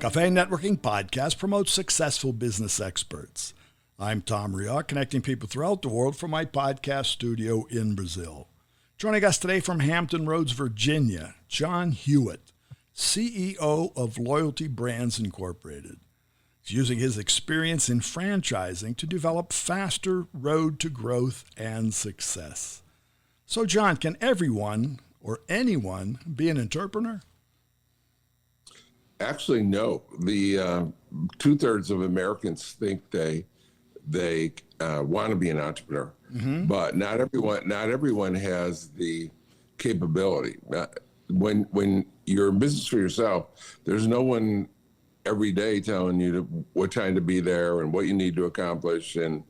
Cafe Networking podcast promotes successful business experts. I'm Tom Rioch, connecting people throughout the world from my podcast studio in Brazil. Joining us today from Hampton Roads, Virginia, John Hewitt, CEO of Loyalty Brands Incorporated. He's using his experience in franchising to develop faster road to growth and success. So, John, can everyone or anyone be an entrepreneur? Actually, no. The 2/3 of Americans think they want to be an entrepreneur, but not everyone has the capability. When you're in business for yourself, there's no one every day telling you what time to be there and what you need to accomplish. And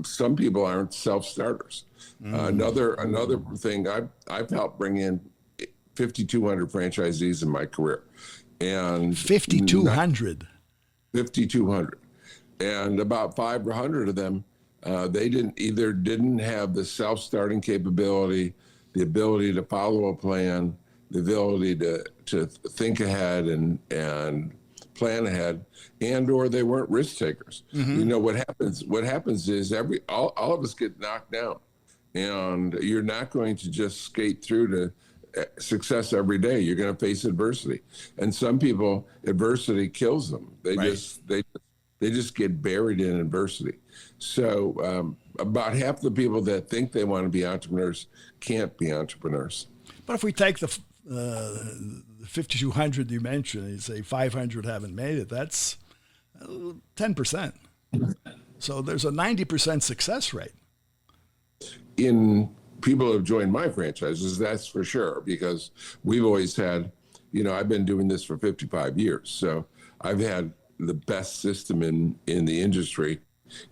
some people aren't self-starters. Another thing, I've helped bring in 5,200 franchisees in my career. And 5,200. 5,200. And about 500 of them, they didn't have the self-starting capability, the ability to follow a plan, the ability to think ahead and plan ahead, or they weren't risk takers. You know what happens is all of us get knocked down, and you're not going to just skate through to success every day. You're going to face adversity, and some people, adversity kills them. They just get buried in adversity. So about half the people that think they want to be entrepreneurs can't be entrepreneurs. But if we take the 5,200 you mentioned, and you say 500 haven't made it, that's 10%. So there's a 90% success rate. In people who have joined my franchises, that's for sure, because we've always had, I've been doing this for 55 years. So I've had the best system in the industry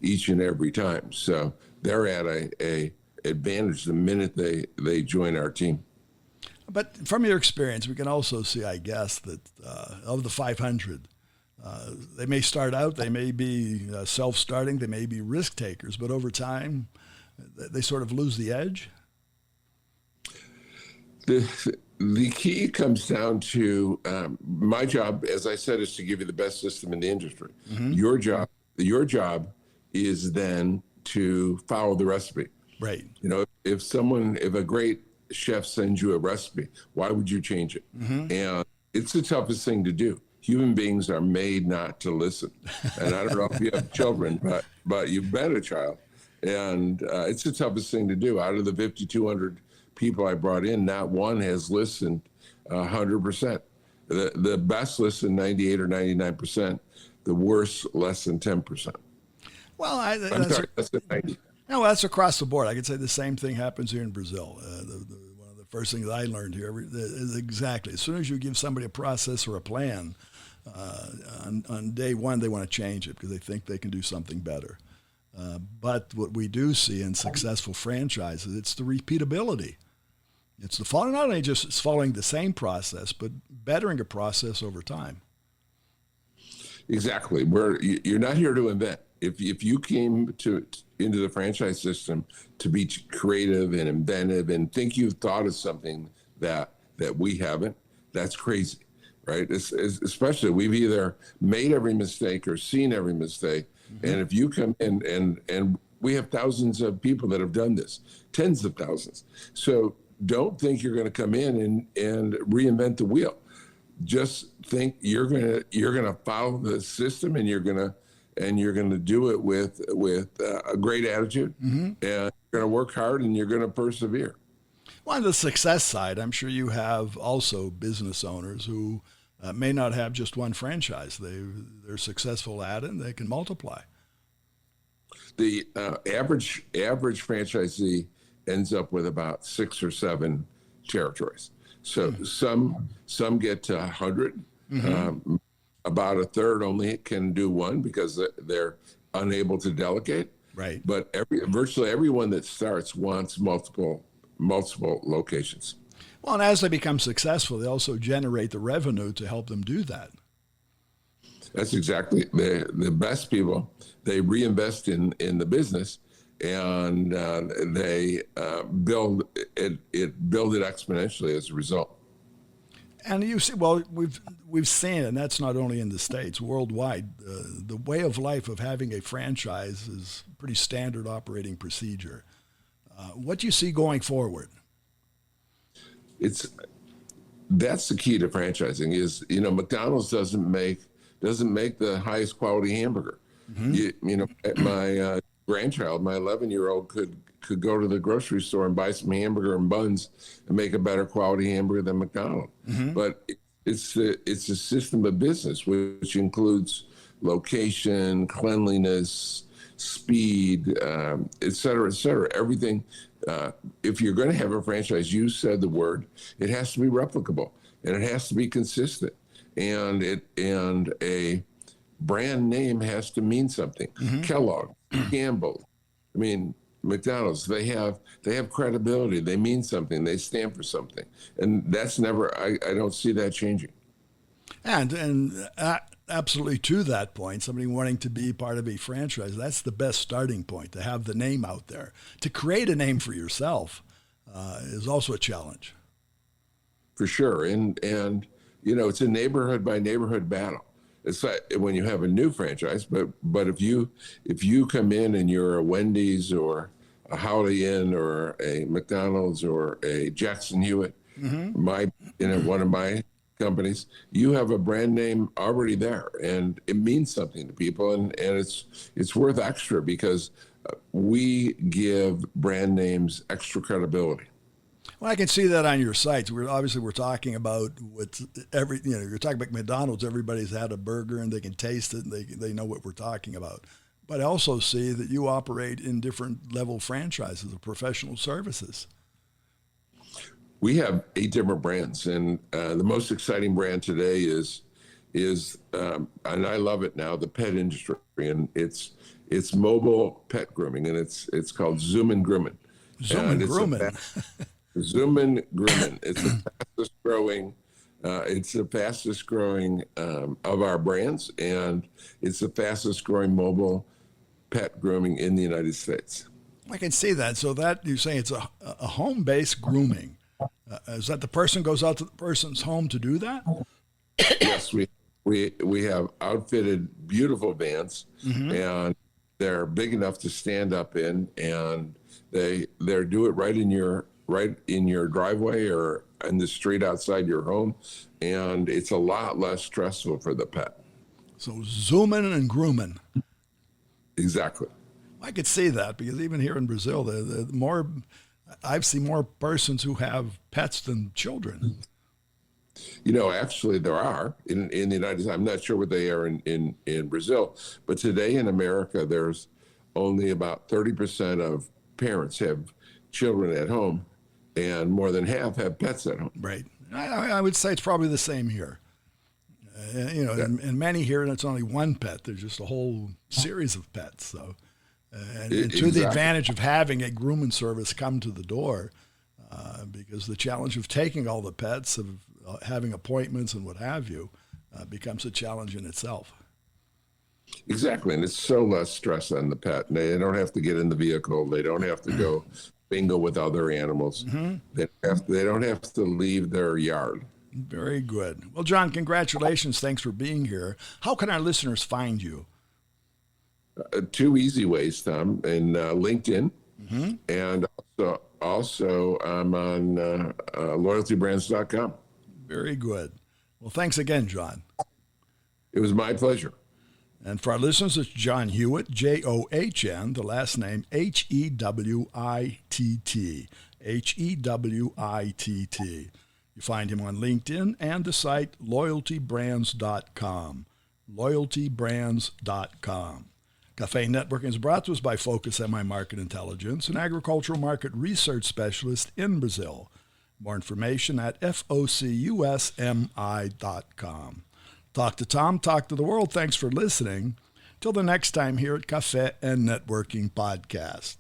each and every time. So they're at a advantage the minute they join our team. But from your experience, we can also see, I guess, that of the 500, they may start out, they may be self-starting, they may be risk takers, but over time, they sort of lose the edge. The key comes down to my job, as I said, is to give you the best system in the industry. Your job is then to follow the recipe. Right. If a great chef sends you a recipe, why would you change it? And it's the toughest thing to do. Human beings are made not to listen. And I don't know if you have children, but you've been a child. And it's the toughest thing to do. Out of the 5,200 people I brought in, not one has listened 100%. The best listen 98 or 99%. The worst less than 10%. Well, less than 90. No, that's across the board. I could say the same thing happens here in Brazil. One of the first things I learned here is exactly, as soon as you give somebody a process or a plan, on day one they want to change it because they think they can do something better. But what we do see in successful franchises, it's the repeatability. It's the following, not only just following the same process, but bettering a process over time. Exactly. You're not here to invent. If you came into the franchise system to be creative and inventive and think you've thought of something that we haven't, that's crazy, right? Especially we've either made every mistake or seen every mistake. And if you come in and we have thousands of people that have done this, tens of thousands. So don't think you're going to come in and reinvent the wheel. Just think you're going to follow the system, and you're going to do it with a great attitude, and you're going to work hard, and you're going to persevere. Well, on the success side, I'm sure you have also business owners who may not have just one franchise. They're successful at it, and they can multiply. The average franchisee ends up with about 6 or 7 territories. So some get to 100. About a third only can do one because they're unable to delegate. Right. But virtually everyone that starts wants multiple locations. Well, and as they become successful, they also generate the revenue to help them do that. That's exactly the best people. They reinvest in the business, and they build it exponentially as a result. And you see, well, we've seen, and that's not only in the States, worldwide. The way of life of having a franchise is pretty standard operating procedure. What do you see going forward? That's the key to franchising. Is McDonald's doesn't make the highest quality hamburger. My grandchild, my 11-year-old, could go to the grocery store and buy some hamburger and buns and make a better quality hamburger than McDonald's. But it's a system of business which includes location, cleanliness, speed, et cetera, et cetera. Everything. If you're going to have a franchise, you said the word, it has to be replicable and it has to be consistent, and a brand name has to mean something. Kellogg, Campbell, McDonald's, they have credibility. They mean something. They stand for something, and that's never. I don't see that changing. And absolutely to that point, somebody wanting to be part of a franchise, that's the best starting point, to have the name out there. To create a name for yourself is also a challenge. For sure, and it's a neighborhood by neighborhood battle. It's like when you have a new franchise, but if you come in and you're a Wendy's or a Holiday Inn or a McDonald's or a Jackson Hewitt, one of my companies, you have a brand name already there, and it means something to people, and it's worth extra because we give brand names extra credibility. Well, I can see that on your sites. We're talking about you're talking about McDonald's. Everybody's had a burger and they can taste it and they know what we're talking about. But I also see that you operate in different level franchises of professional services. We have 8 different brands, and the most exciting brand today is and I love it now, the pet industry, and it's mobile pet grooming, and it's called Zoom and Groomin'. Zoom and Groomin'. Zoom and Groomin'. It's the fastest growing. It's the fastest growing of our brands, and it's the fastest growing mobile pet grooming in the United States. I can see that. So that you're saying it's a home-based grooming. Is that the person goes out to the person's home to do that? Yes, we have outfitted beautiful vans, and they're big enough to stand up in, and they do it right in your driveway or in the street outside your home, and it's a lot less stressful for the pet. So zooming and grooming. Exactly. I could see that because even here in Brazil, I've seen more persons who have pets than children. Actually, there are in the United States. I'm not sure what they are in Brazil, but today in America, there's only about 30% of parents have children at home, and more than half have pets at home. Right. I would say it's probably the same here. In many here, it's only one pet. There's just a whole series of pets. So, and to the advantage of having a grooming service come to the door, because the challenge of taking all the pets, of having appointments and what have you, becomes a challenge in itself. Exactly, and it's so less stress on the pet. They don't have to get in the vehicle. They don't have to go bingo with other animals. They don't have to leave their yard. Very good. Well, John, congratulations. Thanks for being here. How can our listeners find you? 2 easy ways, Tom, in LinkedIn, and also I'm on loyaltybrands.com. Very good. Well, thanks again, John. It was my pleasure. And for our listeners, it's John Hewitt, John, the last name Hewitt, Hewitt. You find him on LinkedIn and the site loyaltybrands.com, loyaltybrands.com. Cafe Networking is brought to us by Focus MI Market Intelligence, an agricultural market research specialist in Brazil. More information at focusmi.com. Talk to Tom, talk to the world. Thanks for listening. Till the next time here at Cafe and Networking Podcast.